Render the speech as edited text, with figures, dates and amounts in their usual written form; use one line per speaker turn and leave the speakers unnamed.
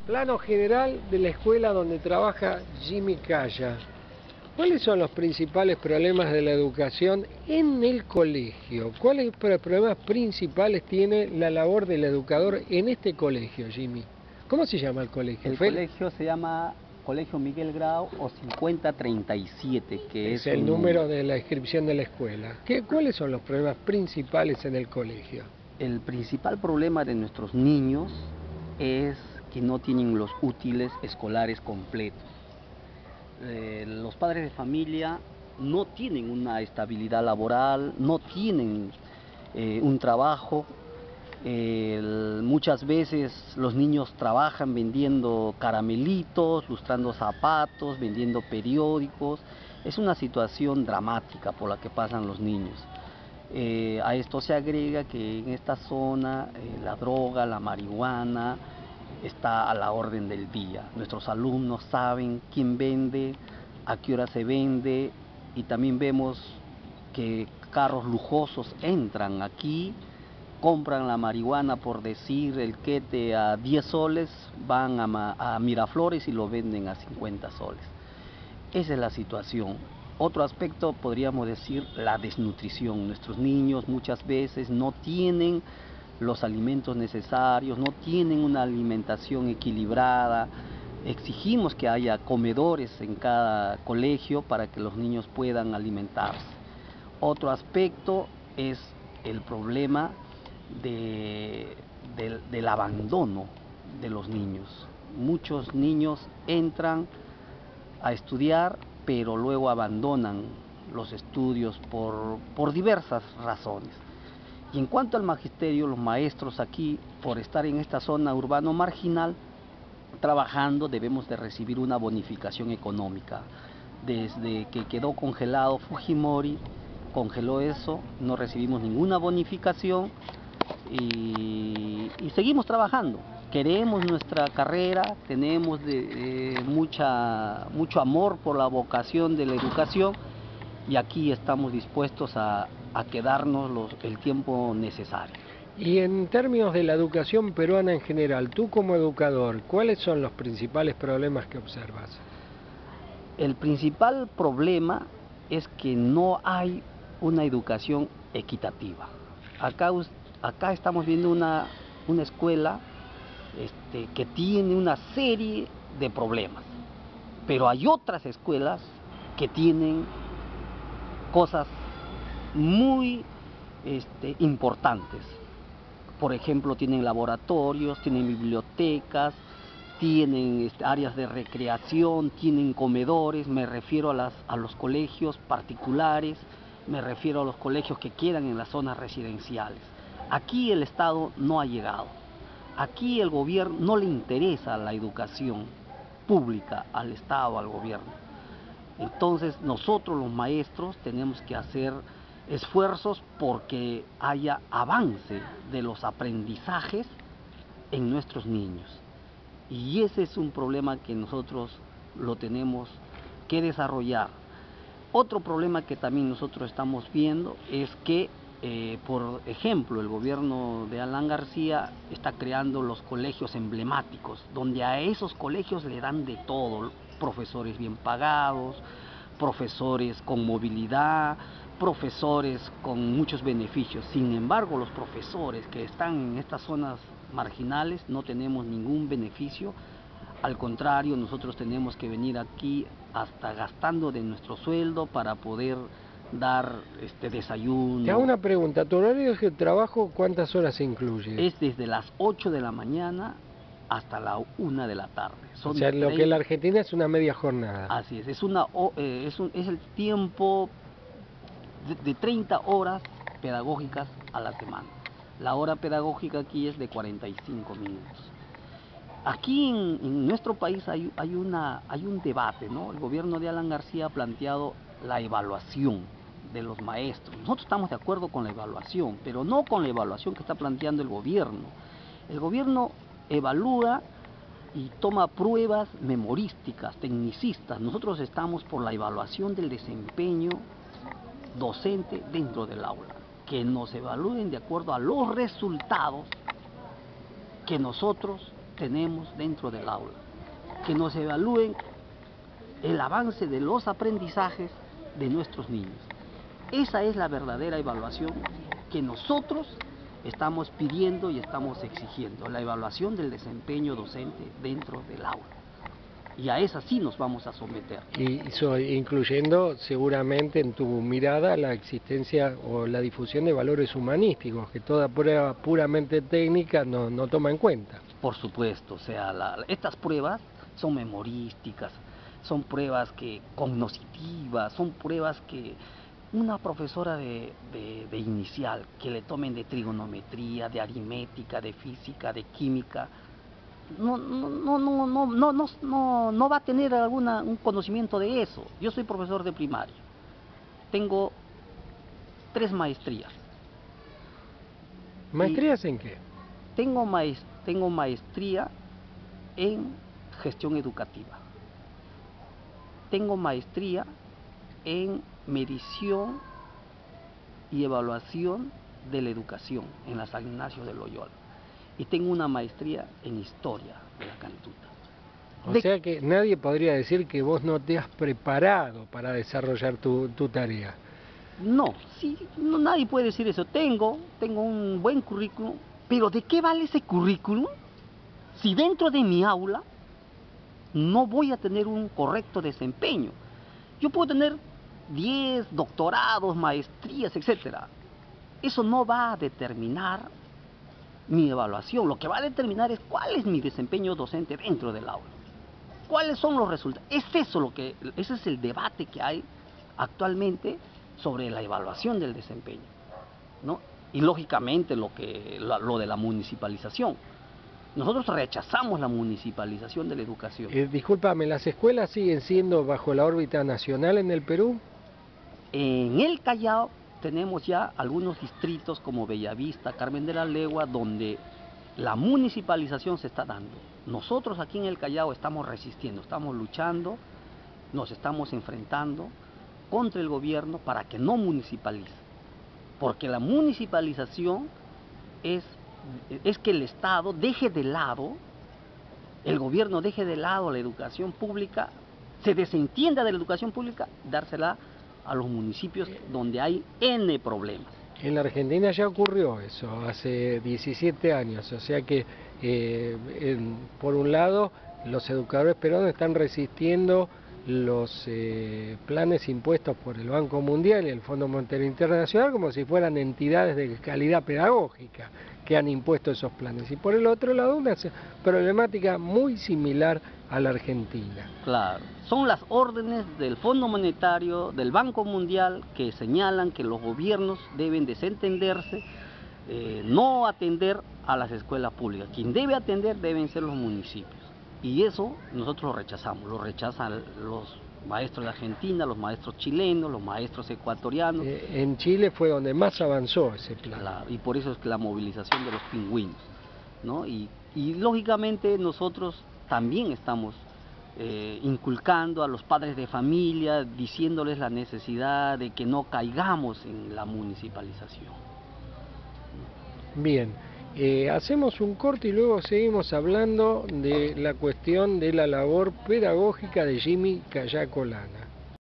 Plano general de la escuela donde trabaja Jimmy Calla. ¿Cuáles son los principales problemas de la educación en el colegio? ¿Cuáles problemas principales tiene la labor del educador en este colegio, Jimmy? ¿Cómo se llama el colegio?
El colegio se llama Colegio Miguel Grau o 5037, que
es el número de la inscripción de la escuela. ¿Cuáles son los problemas principales en el colegio?
El principal problema de nuestros niños es que no tienen los útiles escolares completos. Los padres de familia no tienen una estabilidad laboral, no tienen un trabajo. Muchas veces los niños trabajan vendiendo caramelitos, lustrando zapatos, vendiendo periódicos. Es una situación dramática por la que pasan los niños. A esto se agrega que en esta zona la droga, la marihuana está a la orden del día. Nuestros alumnos saben quién vende, a qué hora se vende, y también vemos que carros lujosos entran aquí, compran la marihuana, por decir el quete, a 10 soles, van a Miraflores y lo venden a 50 soles. Esa es la situación. Otro aspecto podríamos decir la desnutrición. Nuestros niños muchas veces no tienen los alimentos necesarios, no tienen una alimentación equilibrada. Exigimos que haya comedores en cada colegio para que los niños puedan alimentarse. Otro aspecto es el problema del abandono de los niños. Muchos niños entran a estudiar, pero luego abandonan los estudios por diversas razones. Y en cuanto al magisterio, los maestros aquí, por estar en esta zona urbano marginal, trabajando, debemos de recibir una bonificación económica. Desde que quedó congelado Fujimori, congeló eso, no recibimos ninguna bonificación y seguimos trabajando. Queremos nuestra carrera, tenemos mucho amor por la vocación de la educación y aquí estamos dispuestos a quedarnos el tiempo necesario.
Y en términos de la educación peruana en general, tú como educador, ¿cuáles son los principales problemas que observas?
El principal problema es que no hay una educación equitativa. Acá estamos viendo una escuela que tiene una serie de problemas, pero hay otras escuelas que tienen cosas muy importantes. Por ejemplo, tienen laboratorios, tienen bibliotecas, tienen áreas de recreación, tienen comedores. Me refiero a los colegios particulares, me refiero a los colegios que quedan en las zonas residenciales. Aquí el Estado no ha llegado. Aquí el gobierno no le interesa la educación pública al Estado, al gobierno. Entonces nosotros los maestros tenemos que hacer esfuerzos porque haya avance de los aprendizajes en nuestros niños. Y ese es un problema que nosotros lo tenemos que desarrollar. Otro problema que también nosotros estamos viendo es que, por ejemplo, el gobierno de Alan García está creando los colegios emblemáticos, donde a esos colegios le dan de todo, profesores bien pagados, profesores con movilidad, profesores con muchos beneficios. Sin embargo, los profesores que están en estas zonas marginales no tenemos ningún beneficio. Al contrario, nosotros tenemos que venir aquí hasta gastando de nuestro sueldo para poder dar desayuno.
Te hago una pregunta, ¿tu horario de trabajo cuántas horas incluye?
Es desde las 8 de la mañana hasta la 1 de la tarde.
O sea, lo que en la Argentina es una media jornada.
Así es, es el tiempo de 30 horas pedagógicas a la semana. La hora pedagógica aquí es de 45 minutos. Aquí en nuestro país hay un debate, ¿no? El gobierno de Alan García ha planteado la evaluación de los maestros. Nosotros estamos de acuerdo con la evaluación, pero no con la evaluación que está planteando el gobierno. El gobierno evalúa y toma pruebas memorísticas, tecnicistas. Nosotros estamos por la evaluación del desempeño docente dentro del aula, que nos evalúen de acuerdo a los resultados que nosotros tenemos dentro del aula, que nos evalúen el avance de los aprendizajes de nuestros niños. Esa es la verdadera evaluación que nosotros estamos pidiendo y estamos exigiendo, la evaluación del desempeño docente dentro del aula. Y a esa sí nos vamos a someter.
Incluyendo seguramente en tu mirada la existencia o la difusión de valores humanísticos, que toda prueba puramente técnica no toma en cuenta.
Por supuesto, o sea, estas pruebas son memorísticas, son pruebas cognitivas, son pruebas que una profesora de inicial que le tomen de trigonometría, de aritmética, de física, de química, no va a tener un conocimiento de eso. Yo soy profesor de primaria, tengo 3 maestrías.
¿Maestrías en qué?
Tengo maestría en gestión educativa, tengo maestría en medición y evaluación de la educación en la San Ignacio de Loyola, y tengo una maestría en historia de la Cantuta.
O sea que nadie podría decir que vos no te has preparado para desarrollar tu tarea.
No, nadie puede decir eso. Tengo un buen currículum, pero ¿de qué vale ese currículum si dentro de mi aula no voy a tener un correcto desempeño? Yo puedo tener 10 doctorados, maestrías, etcétera. Eso no va a determinar mi evaluación. Lo que va a determinar es cuál es mi desempeño docente dentro del aula. ¿Cuáles son los resultados? Ese es el debate que hay actualmente sobre la evaluación del desempeño, ¿no? Y lógicamente lo de la municipalización. Nosotros rechazamos la municipalización de la educación.
Discúlpame, ¿las escuelas siguen siendo bajo la órbita nacional en el Perú?
En el Callao tenemos ya algunos distritos como Bellavista, Carmen de la Legua, donde la municipalización se está dando. Nosotros aquí en el Callao estamos resistiendo, estamos luchando, nos estamos enfrentando contra el gobierno para que no municipalice. Porque la municipalización es que el Estado deje de lado, el gobierno deje de lado la educación pública, se desentienda de la educación pública, dársela a los municipios donde hay N problemas.
En la Argentina ya ocurrió eso, hace 17 años, o sea que por un lado los educadores peruanos están resistiendo los planes impuestos por el Banco Mundial y el Fondo Monetario Internacional como si fueran entidades de calidad pedagógica que han impuesto esos planes. Y por el otro lado una problemática muy similar a la Argentina.
Claro, son las órdenes del Fondo Monetario, del Banco Mundial, que señalan que los gobiernos deben desentenderse, no atender a las escuelas públicas. Quien debe atender deben ser los municipios. Y eso nosotros lo rechazan los maestros de Argentina, los maestros chilenos, los maestros ecuatorianos.
En Chile fue donde más avanzó ese plan.
Claro, y por eso es que la movilización de los pingüinos, ¿no? Y lógicamente nosotros también estamos inculcando a los padres de familia, diciéndoles la necesidad de que no caigamos en la municipalización.
Bien. Hacemos un corte y luego seguimos hablando de la cuestión de la labor pedagógica de Jimmy Cayacolana.